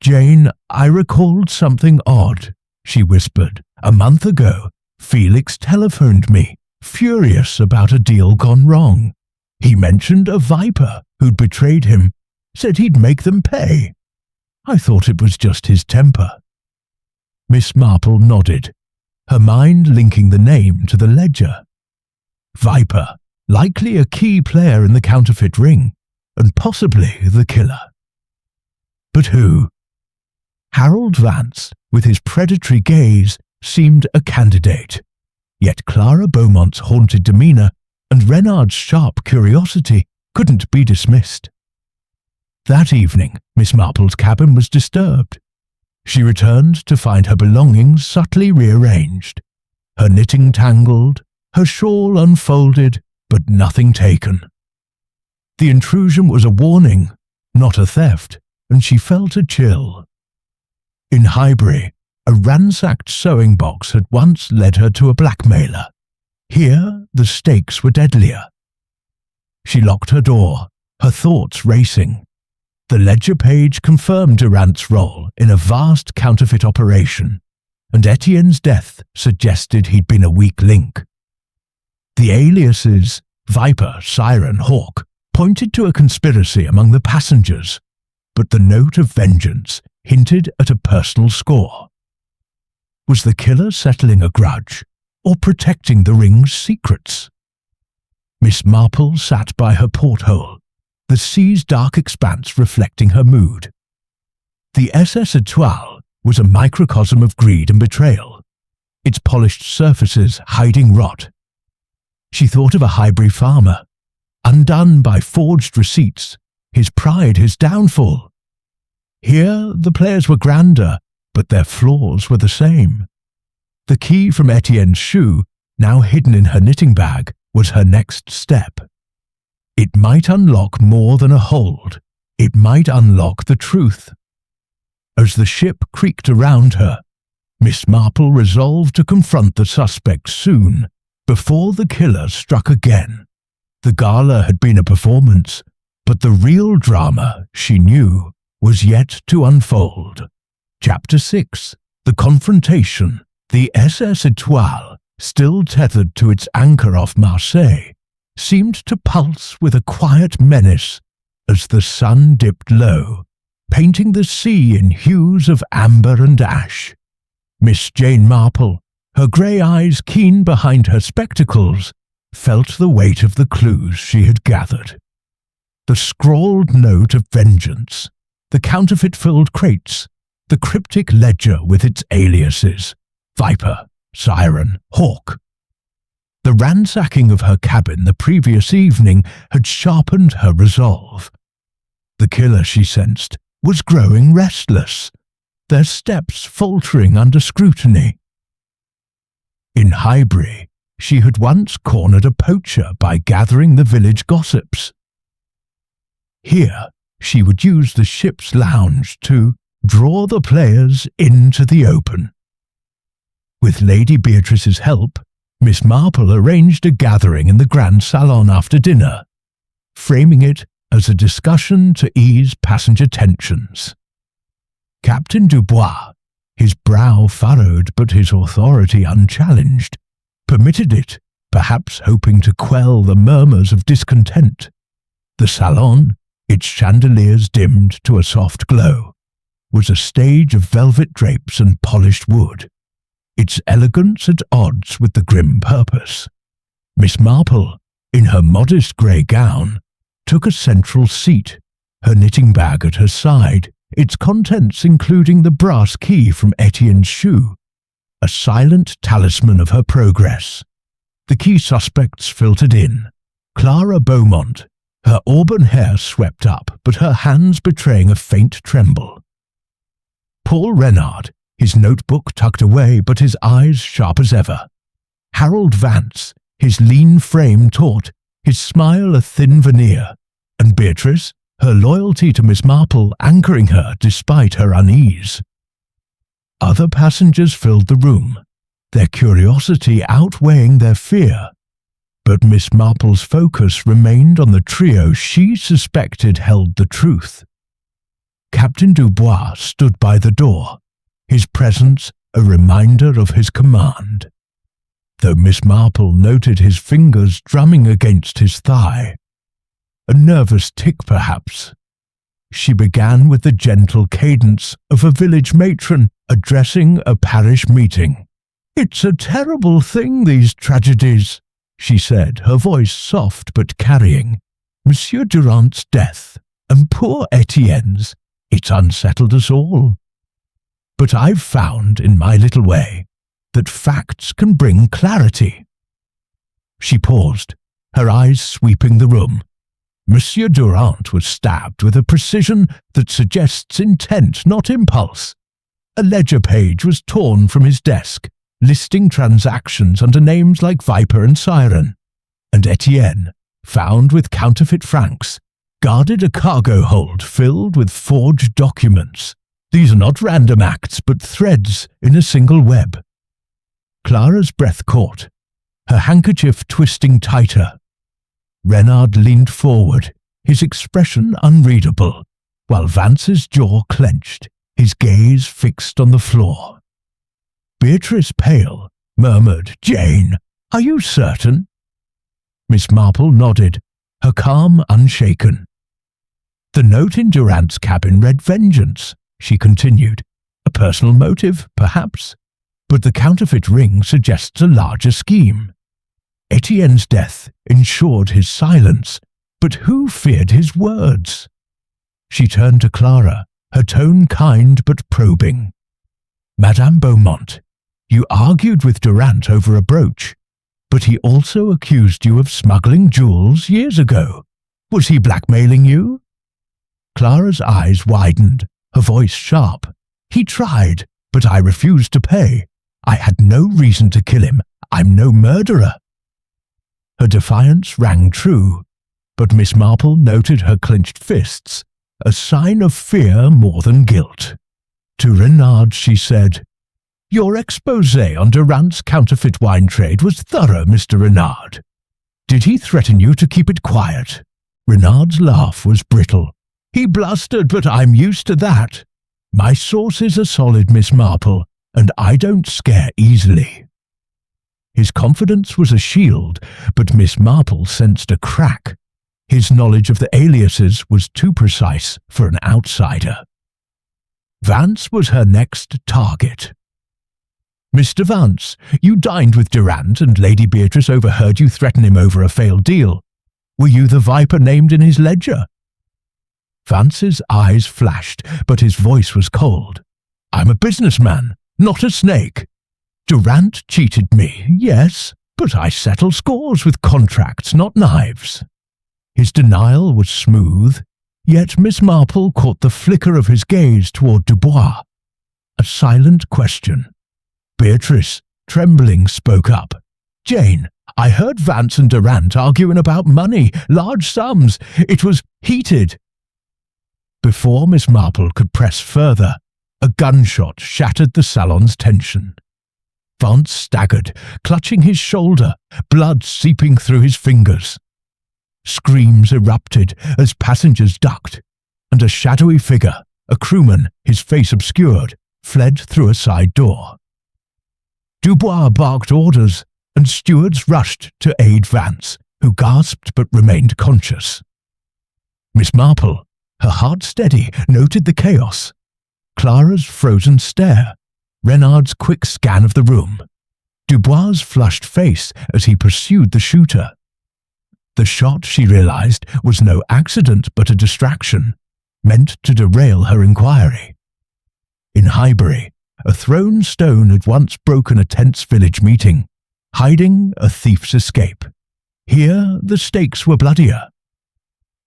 "Jane, I recalled something odd," she whispered. "A month ago, Felix telephoned me, furious about a deal gone wrong. He mentioned a viper who'd betrayed him, said he'd make them pay. I thought it was just his temper." Miss Marple nodded, her mind linking the name to the ledger. Viper, likely a key player in the counterfeit ring, and possibly the killer. But who? Harold Vance, with his predatory gaze, seemed a candidate. Yet Clara Beaumont's haunted demeanour and Renard's sharp curiosity couldn't be dismissed. That evening, Miss Marple's cabin was disturbed. She returned to find her belongings subtly rearranged, her knitting tangled, her shawl unfolded, but nothing taken. The intrusion was a warning, not a theft, and she felt a chill. In Highbury, a ransacked sewing box had once led her to a blackmailer. Here, the stakes were deadlier. She locked her door, her thoughts racing. The ledger page confirmed Durant's role in a vast counterfeit operation, and Etienne's death suggested he'd been a weak link. The aliases, Viper, Siren, Hawk, pointed to a conspiracy among the passengers, but the note of vengeance hinted at a personal score. Was the killer settling a grudge, or protecting the ring's secrets? Miss Marple sat by her porthole, the sea's dark expanse reflecting her mood. The SS Étoile was a microcosm of greed and betrayal, its polished surfaces hiding rot. She thought of a Highbury farmer, undone by forged receipts, his pride his downfall. Here the players were grander, but their flaws were the same. The key from Etienne's shoe, now hidden in her knitting bag, was her next step. It might unlock more than a hold. It might unlock the truth. As the ship creaked around her, Miss Marple resolved to confront the suspect soon, before the killer struck again. The gala had been a performance, but the real drama, she knew, was yet to unfold. Chapter 6. The Confrontation. The SS Étoile, still tethered to its anchor off Marseilles, seemed to pulse with a quiet menace as the sun dipped low, painting the sea in hues of amber and ash. Miss Jane Marple, her grey eyes keen behind her spectacles, felt the weight of the clues she had gathered. The scrawled note of vengeance, the counterfeit-filled crates, the cryptic ledger with its aliases, Viper, Siren, Hawk. The ransacking of her cabin the previous evening had sharpened her resolve. The killer, she sensed, was growing restless, their steps faltering under scrutiny. In Highbury, she had once cornered a poacher by gathering the village gossips. Here, she would use the ship's lounge to draw the players into the open. With Lady Beatrice's help, Miss Marple arranged a gathering in the grand salon after dinner, framing it as a discussion to ease passenger tensions. Captain Dubois, his brow furrowed but his authority unchallenged, permitted it, perhaps hoping to quell the murmurs of discontent. The salon, its chandeliers dimmed to a soft glow, was a stage of velvet drapes and polished wood, its elegance at odds with the grim purpose. Miss Marple, in her modest grey gown, took a central seat, her knitting bag at her side, its contents including the brass key from Etienne's shoe, a silent talisman of her progress. The key suspects filtered in. Clara Beaumont, her auburn hair swept up, but her hands betraying a faint tremble. Paul Renard, his notebook tucked away but his eyes sharp as ever. Harold Vance, his lean frame taut, his smile a thin veneer, and Beatrice, her loyalty to Miss Marple anchoring her despite her unease. Other passengers filled the room, their curiosity outweighing their fear, but Miss Marple's focus remained on the trio she suspected held the truth. Captain Dubois stood by the door, his presence a reminder of his command, though Miss Marple noted his fingers drumming against his thigh. A nervous tic, perhaps. She began with the gentle cadence of a village matron addressing a parish meeting. "It's a terrible thing, these tragedies," she said, her voice soft but carrying. "Monsieur Durand's death, and poor Etienne's, it's unsettled us all. But I've found, in my little way, that facts can bring clarity." She paused, her eyes sweeping the room. Monsieur Durand was stabbed with a precision that suggests intent, not impulse. A ledger page was torn from his desk, listing transactions under names like Viper and Siren, and Etienne, found with counterfeit francs, guarded a cargo hold filled with forged documents. These are not random acts, but threads in a single web. Clara's breath caught, her handkerchief twisting tighter. Renard leaned forward, his expression unreadable, while Vance's jaw clenched, his gaze fixed on the floor. Beatrice, pale, murmured, "Jane, are you certain?" Miss Marple nodded, her calm unshaken. "The note in Durand's cabin read vengeance," she continued. "A personal motive, perhaps, but the counterfeit ring suggests a larger scheme. Etienne's death ensured his silence, but who feared his words?" She turned to Clara, her tone kind but probing. "Madame Beaumont, you argued with Durand over a brooch, but he also accused you of smuggling jewels years ago. Was he blackmailing you?" Clara's eyes widened, her voice sharp. "He tried, but I refused to pay. I had no reason to kill him. I'm no murderer." Her defiance rang true, but Miss Marple noted her clenched fists, a sign of fear more than guilt. To Renard she said, "Your exposé on Durand's counterfeit wine trade was thorough, Mr. Renard. Did he threaten you to keep it quiet?" Renard's laugh was brittle. "He blustered, but I'm used to that. My sources are solid, Miss Marple, and I don't scare easily." His confidence was a shield, but Miss Marple sensed a crack. His knowledge of the aliases was too precise for an outsider. Vance was her next target. "Mr. Vance, you dined with Durand and Lady Beatrice overheard you threaten him over a failed deal. Were you the Viper named in his ledger?" Vance's eyes flashed, but his voice was cold. "I'm a businessman, not a snake. Durand cheated me, yes, but I settle scores with contracts, not knives." His denial was smooth, yet Miss Marple caught the flicker of his gaze toward Dubois. A silent question. Beatrice, trembling, spoke up. "Jane, I heard Vance and Durand arguing about money, large sums. It was heated." Before Miss Marple could press further, a gunshot shattered the salon's tension. Vance staggered, clutching his shoulder, blood seeping through his fingers. Screams erupted as passengers ducked, and a shadowy figure, a crewman, his face obscured, fled through a side door. Dubois barked orders, and stewards rushed to aid Vance, who gasped but remained conscious. Miss Marple, her heart steady, noted the chaos. Clara's frozen stare, Renard's quick scan of the room, Dubois' flushed face as he pursued the shooter. The shot, she realized, was no accident but a distraction, meant to derail her inquiry. In Highbury, a thrown stone had once broken a tense village meeting, hiding a thief's escape. Here, the stakes were bloodier.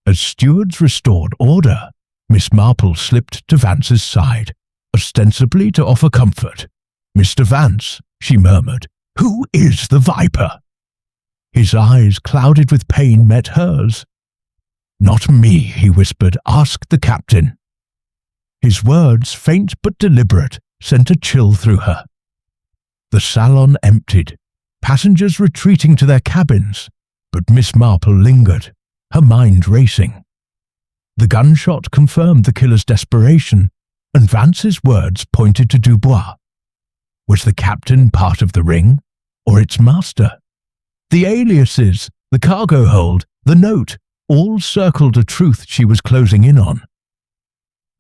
As stewards restored order, Miss Marple slipped to Vance's side, ostensibly to offer comfort. "Mr. Vance," she murmured, "who is the Viper?" His eyes, clouded with pain, met hers. "Not me," he whispered. "Ask the captain." His words, faint but deliberate, sent a chill through her. The salon emptied, passengers retreating to their cabins, but Miss Marple lingered, her mind racing. The gunshot confirmed the killer's desperation, and Vance's words pointed to Dubois. Was the captain part of the ring, or its master? The aliases, the cargo hold, the note, all circled a truth she was closing in on.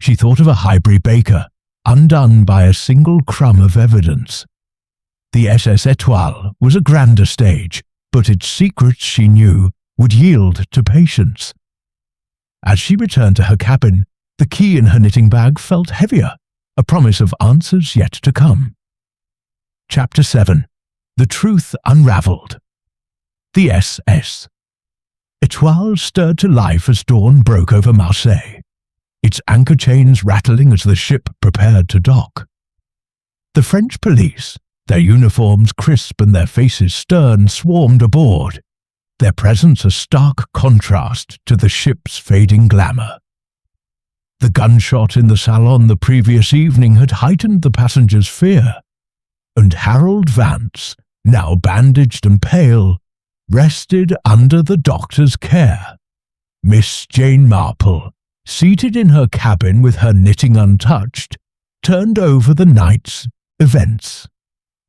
She thought of a Highbury baker, undone by a single crumb of evidence. The SS Étoile was a grander stage, but its secrets, she knew, would yield to patience. As she returned to her cabin, the key in her knitting bag felt heavier, a promise of answers yet to come. Chapter 7. The Truth Unravelled. The SS. Étoile stirred to life as dawn broke over Marseilles, its anchor chains rattling as the ship prepared to dock. The French police, their uniforms crisp and their faces stern, swarmed aboard, their presence a stark contrast to the ship's fading glamour. The gunshot in the salon the previous evening had heightened the passengers' fear, and Harold Vance, now bandaged and pale, rested under the doctor's care. Miss Jane Marple, seated in her cabin with her knitting untouched, turned over the night's events.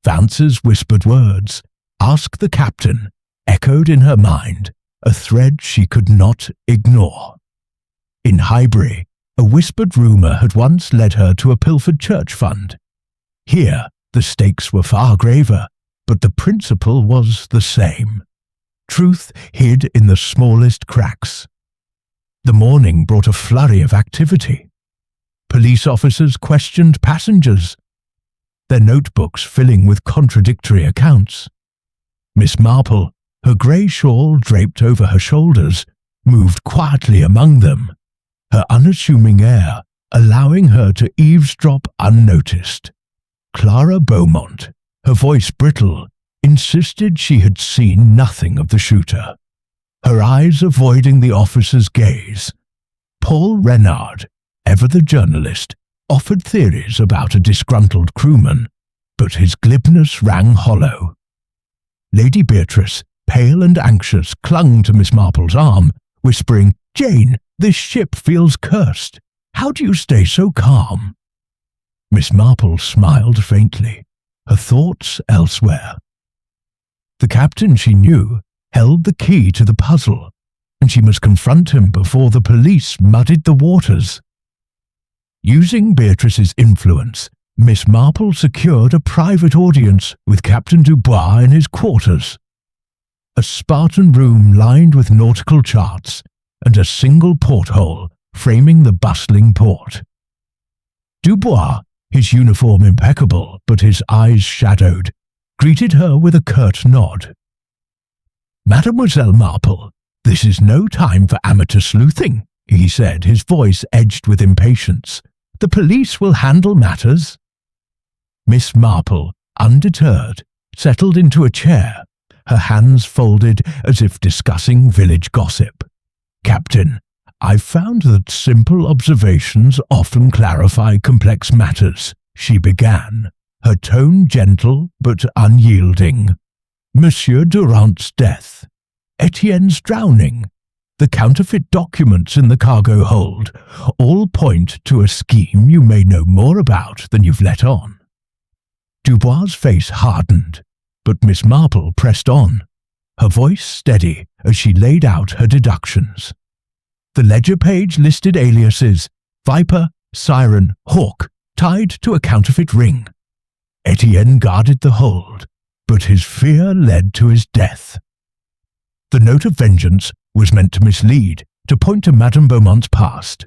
Vance's whispered words, "Ask the captain," echoed in her mind, a thread she could not ignore. In Highbury, a whispered rumour had once led her to a pilfered church fund. Here, the stakes were far graver, but the principle was the same. Truth hid in the smallest cracks. The morning brought a flurry of activity. Police officers questioned passengers, their notebooks filling with contradictory accounts. Miss Marple, her grey shawl draped over her shoulders, moved quietly among them, her unassuming air allowing her to eavesdrop unnoticed. Clara Beaumont, her voice brittle, insisted she had seen nothing of the shooter, her eyes avoiding the officer's gaze. Paul Renard, ever the journalist, offered theories about a disgruntled crewman, but his glibness rang hollow. Lady Beatrice, pale and anxious, clung to Miss Marple's arm, whispering, "Jane, this ship feels cursed. How do you stay so calm?" Miss Marple smiled faintly, her thoughts elsewhere. The captain, she knew, held the key to the puzzle, and she must confront him before the police muddied the waters. Using Beatrice's influence, Miss Marple secured a private audience with Captain Dubois in his quarters. A Spartan room lined with nautical charts and a single porthole framing the bustling port. Dubois, his uniform impeccable but his eyes shadowed, greeted her with a curt nod. "Mademoiselle Marple, this is no time for amateur sleuthing," he said, his voice edged with impatience. "The police will handle matters." Miss Marple, undeterred, settled into a chair, her hands folded as if discussing village gossip. "Captain, I've found that simple observations often clarify complex matters," she began, her tone gentle but unyielding. "Monsieur Durant's death, Etienne's drowning, the counterfeit documents in the cargo hold, all point to a scheme you may know more about than you've let on." Dubois' face hardened, but Miss Marple pressed on, her voice steady as she laid out her deductions. The ledger page listed aliases: Viper, Siren, Hawk, tied to a counterfeit ring. Etienne guarded the hold, but his fear led to his death. The note of vengeance was meant to mislead, to point to Madame Beaumont's past.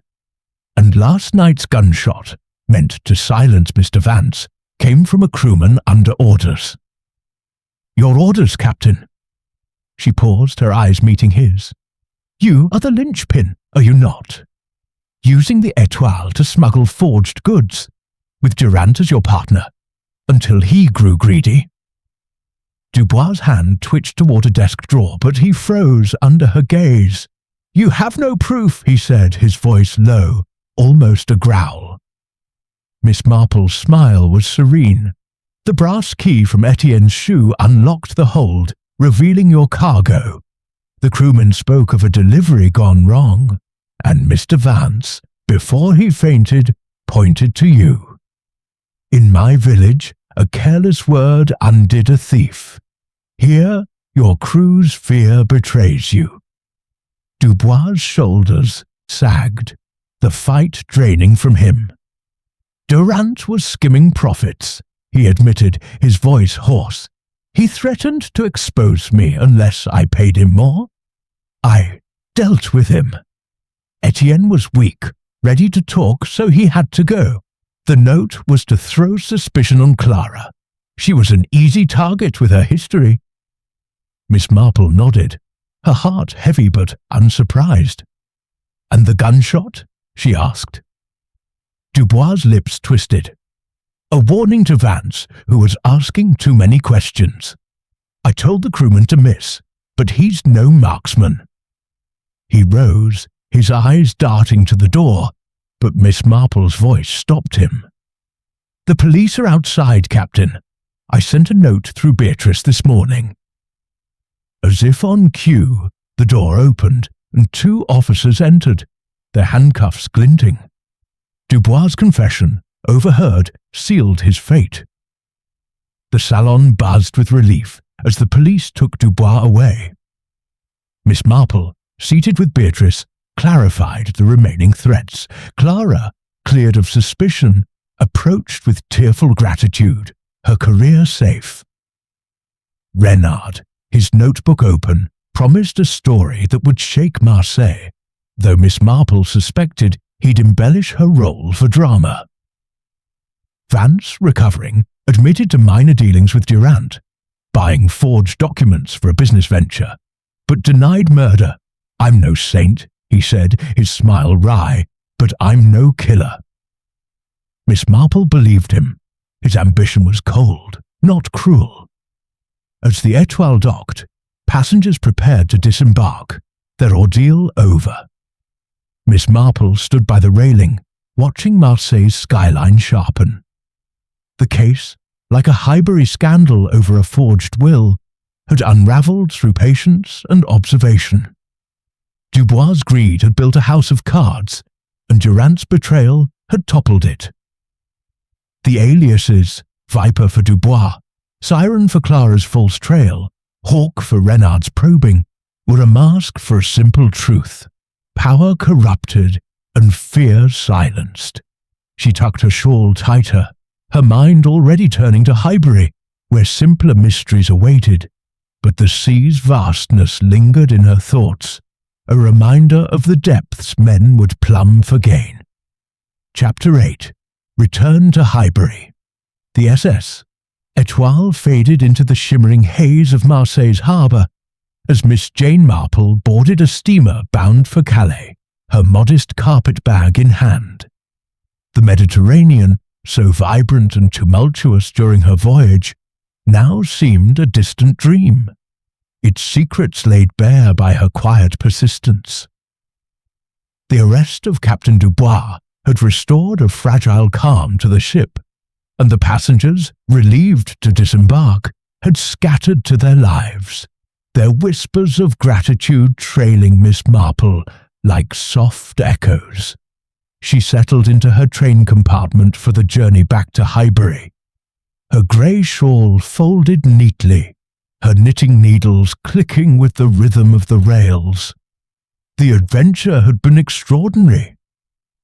And last night's gunshot, meant to silence Mr. Vance, came from a crewman under orders. "Your orders, Captain." She paused, her eyes meeting his. "You are the linchpin, are you not? Using the Étoile to smuggle forged goods, with Durant as your partner, until he grew greedy." Dubois' hand twitched toward a desk drawer, but he froze under her gaze. "You have no proof," he said, his voice low, almost a growl. Miss Marple's smile was serene. "The brass key from Etienne's shoe unlocked the hold, revealing your cargo. The crewman spoke of a delivery gone wrong, and Mr. Vance, before he fainted, pointed to you. In my village, a careless word undid a thief. Here, your crew's fear betrays you." Dubois' shoulders sagged, the fight draining from him. "Durant was skimming profits," he admitted, his voice hoarse. "He threatened to expose me unless I paid him more. I dealt with him. Etienne was weak, ready to talk, so he had to go. The note was to throw suspicion on Clara. She was an easy target with her history." Miss Marple nodded, her heart heavy but unsurprised. "And the gunshot?" she asked. Dubois' lips twisted. "A warning to Vance, who was asking too many questions. I told the crewman to miss, but he's no marksman." He rose, his eyes darting to the door, but Miss Marple's voice stopped him. "The police are outside, Captain. I sent a note through Beatrice this morning." As if on cue, the door opened, and 2 officers entered, their handcuffs glinting. Dubois' confession, overheard, sealed his fate. The salon buzzed with relief as the police took Dubois away. Miss Marple, seated with Beatrice, clarified the remaining threats. Clara, cleared of suspicion, approached with tearful gratitude, her career safe. Renard, his notebook open, promised a story that would shake Marseilles, though Miss Marple suspected he'd embellish her role for drama. Vance, recovering, admitted to minor dealings with Durant, buying forged documents for a business venture, but denied murder. "I'm no saint," he said, his smile wry, "but I'm no killer." Miss Marple believed him. His ambition was cold, not cruel. As the Étoile docked, passengers prepared to disembark, their ordeal over. Miss Marple stood by the railing, watching Marseille's skyline sharpen. The case, like a Highbury scandal over a forged will, had unravelled through patience and observation. Dubois' greed had built a house of cards, and Durant's betrayal had toppled it. The aliases, Viper for Dubois, Siren for Clara's false trail, Hawk for Renard's probing, were a mask for a simple truth: power corrupted and fear silenced. She tucked her shawl tighter, her mind already turning to Highbury, where simpler mysteries awaited, but the sea's vastness lingered in her thoughts, a reminder of the depths men would plumb for gain. Chapter 8. Return to Highbury. The SS Étoile faded into the shimmering haze of Marseille's harbour as Miss Jane Marple boarded a steamer bound for Calais, her modest carpet-bag in hand. The Mediterranean, so vibrant and tumultuous during her voyage, now seemed a distant dream, its secrets laid bare by her quiet persistence. The arrest of Captain Dubois had restored a fragile calm to the ship, and the passengers, relieved to disembark, had scattered to their lives, their whispers of gratitude trailing Miss Marple like soft echoes. She settled into her train compartment for the journey back to Highbury, her grey shawl folded neatly, her knitting needles clicking with the rhythm of the rails. The adventure had been extraordinary,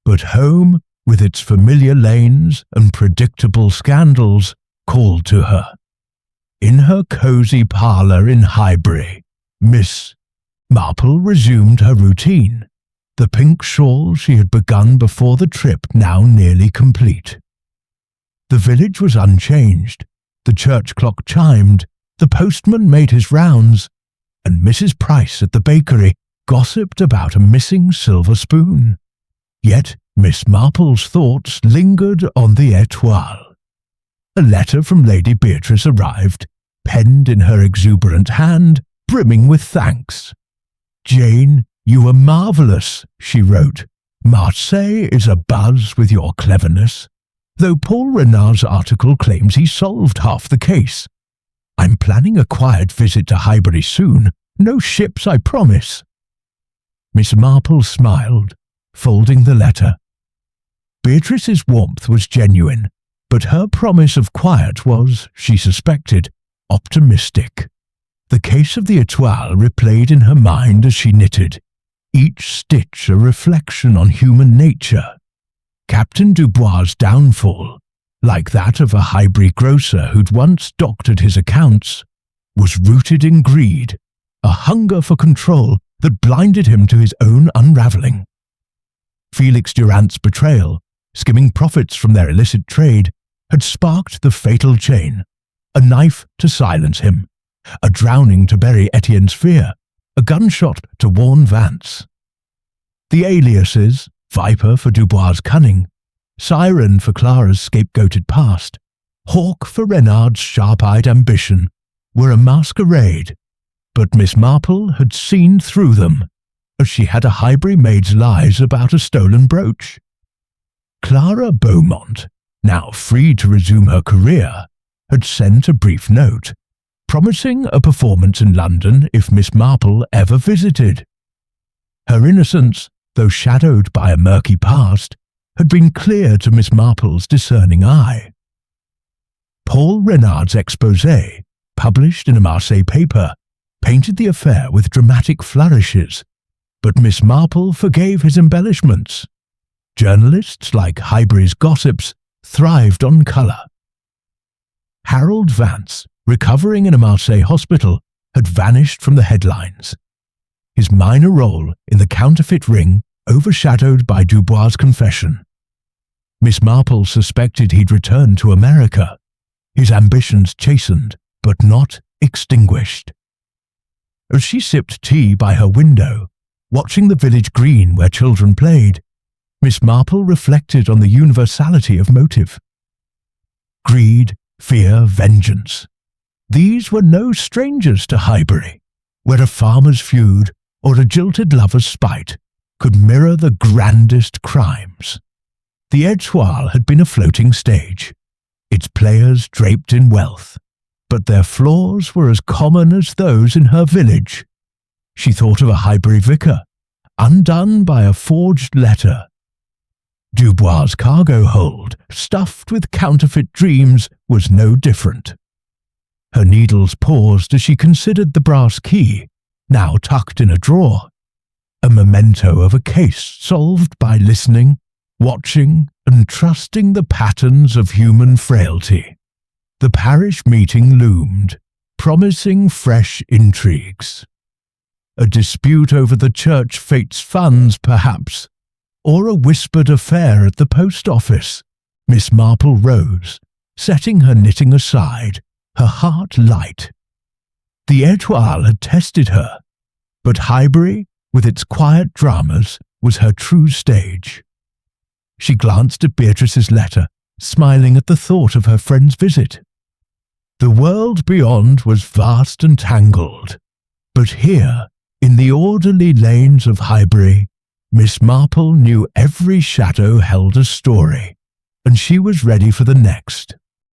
but home, with its familiar lanes and predictable scandals, called to her. In her cosy parlour in Highbury, Miss Marple resumed her routine, the pink shawl she had begun before the trip now nearly complete. The village was unchanged, the church clock chimed, the postman made his rounds, and Mrs. Price at the bakery gossiped about a missing silver spoon. Yet Miss Marple's thoughts lingered on the Étoile. A letter from Lady Beatrice arrived, penned in her exuberant hand, brimming with thanks. "Jane, you are marvellous," she wrote. "Marseilles is abuzz with your cleverness, though Paul Renard's article claims he solved half the case. I'm planning a quiet visit to Highbury soon. No ships, I promise." Miss Marple smiled, folding the letter. Beatrice's warmth was genuine, but her promise of quiet was, she suspected, optimistic. The case of the Étoile replayed in her mind as she knitted, each stitch a reflection on human nature. Captain Dubois' downfall, like that of a Highbury grocer who'd once doctored his accounts, was rooted in greed, a hunger for control that blinded him to his own unravelling. Felix Durant's betrayal, skimming profits from their illicit trade, had sparked the fatal chain, a knife to silence him, a drowning to bury Etienne's fear, a gunshot to warn Vance. The aliases, Viper for Dubois' cunning, Siren for Clara's scapegoated past, Hawk for Renard's sharp-eyed ambition, were a masquerade, but Miss Marple had seen through them, as she had a Highbury maid's lies about a stolen brooch. Clara Beaumont, now free to resume her career, had sent a brief note, promising a performance in London if Miss Marple ever visited. Her innocence, though shadowed by a murky past, had been clear to Miss Marple's discerning eye. Paul Renard's exposé, published in a Marseille paper, painted the affair with dramatic flourishes, but Miss Marple forgave his embellishments. Journalists like Highbury's gossips thrived on colour. Harold Vance, recovering in a Marseille hospital, had vanished from the headlines. His minor role in the counterfeit ring overshadowed by Dubois' confession. Miss Marple suspected he'd returned to America, his ambitions chastened but not extinguished. As she sipped tea by her window, watching the village green where children played, Miss Marple reflected on the universality of motive. Greed, fear, vengeance. These were no strangers to Highbury, where a farmer's feud or a jilted lover's spite could mirror the grandest crimes. The Étoile had been a floating stage, its players draped in wealth, but their flaws were as common as those in her village. She thought of a Highbury vicar, undone by a forged letter. Dubois' cargo hold, stuffed with counterfeit dreams, was no different. Her needles paused as she considered the brass key, now tucked in a drawer, a memento of a case solved by listening, watching, and trusting the patterns of human frailty. The parish meeting loomed, promising fresh intrigues. A dispute over the church fate's funds, perhaps, or a whispered affair at the post office. Miss Marple rose, setting her knitting aside, her heart light. The Étoile had tested her, but Highbury, with its quiet dramas, was her true stage. She glanced at Beatrice's letter, smiling at the thought of her friend's visit. The world beyond was vast and tangled, but here, in the orderly lanes of Highbury, Miss Marple knew every shadow held a story, and she was ready for the next.